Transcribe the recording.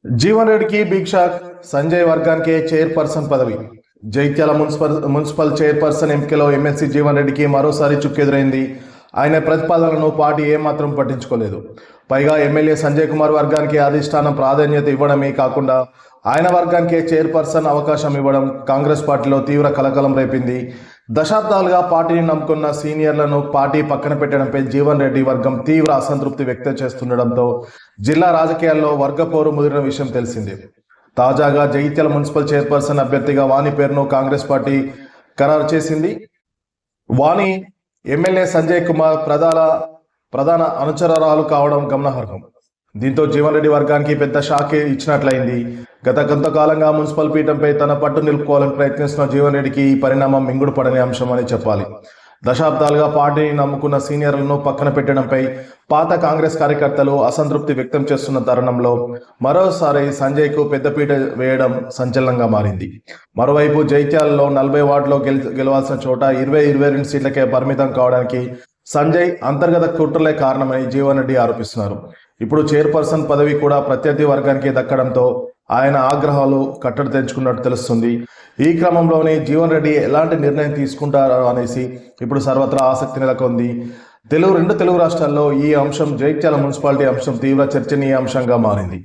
జీవన్ రెడ్డికి big shock. Sanjay వర్గానికి chairperson పదవి. జైత్యాల మున్సిపల్ చైర్పర్సన్ ఎంపికలో ఎమ్మెల్సీ జీవన్ రెడ్డికి మరోసారి చుక్కెదురైంది. ఆయన ప్రతిపాదనలను పార్టీ ఏమాత్రం పట్టించుకోలేదు. పైగా ఎమ్మెల్యే సంజయ్ కుమార్ వర్గానికి అధిష్టానం ప్రాధాన్యత ఇవ్వడమే కాకుండా ఆయన వర్గానికి చైర్పర్సన్ అవకాశం ఇవ్వడం కాంగ్రెస్ పార్టీలో తీవ్ర కలకలం రేపింది. దశాబ్దాలుగా పార్టీని నమ్ముకున్న సీనియర్లను పార్టీ పక్కన పెట్టడంపై జీవన్ రెడ్డి వర్గం తీవ్ర అసంతృప్తి వ్యక్తం చేస్తుండటంతో జిల్లా రాజకీయాల్లో వర్గపోరు ముదిరిన విషయం తెలిసిందే. తాజాగా జగిత్యాల మున్సిపల్ చైర్పర్సన్ అభ్యర్థిగా వాణి పేరును కాంగ్రెస్ పార్టీ ఖరారు చేసింది. వాణి ఎమ్మెల్యే సంజయ్ కుమార్ ప్రధాన అనుచరురాలు కావడం గమనార్హం. దీంతో జీవన్ రెడ్డి వర్గానికి పెద్ద షాక్ ఇచ్చినట్లయింది. గత కొంతకాలంగా మున్సిపల్ పీఠంపై తన పట్టు నిలుపుకోవాలని ప్రయత్నిస్తున్న జీవన్ రెడ్డికి ఈ పరిణామం మింగుడు పడని అంశం అని చెప్పాలి. దశాబ్దాలుగా పార్టీని నమ్ముకున్న సీనియర్లను పక్కన పెట్టడంపై పాత కాంగ్రెస్ కార్యకర్తలు అసంతృప్తి వ్యక్తం చేస్తున్న తరుణంలో మరోసారి సంజయ్కు పెద్దపీట వేయడం సంచలనంగా మారింది. మరోవైపు జైత్యాలలో 40 వార్డులో గెలవాల్సిన చోట 22 సీట్లకే పరిమితం కావడానికి సంజయ్ అంతర్గత కుట్రలే కారణమని జీవన్ రెడ్డి ఆరోపిస్తున్నారు. ఇప్పుడు చైర్పర్సన్ పదవి కూడా ప్రత్యర్థి వర్గానికి దక్కడంతో ఆయన ఆగ్రహాలు కట్టడి తెంచుకున్నట్టు తెలుస్తుంది. ఈ క్రమంలోనే జీవన్ రెడ్డి ఎలాంటి నిర్ణయం తీసుకుంటారో అనేసి ఇప్పుడు సర్వత్రా ఆసక్తి నెలకొంది. రెండు తెలుగు రాష్ట్రాల్లో ఈ అంశం జైత్యాల మున్సిపాలిటీ అంశం తీవ్ర చర్చనీయాంశంగా మారింది.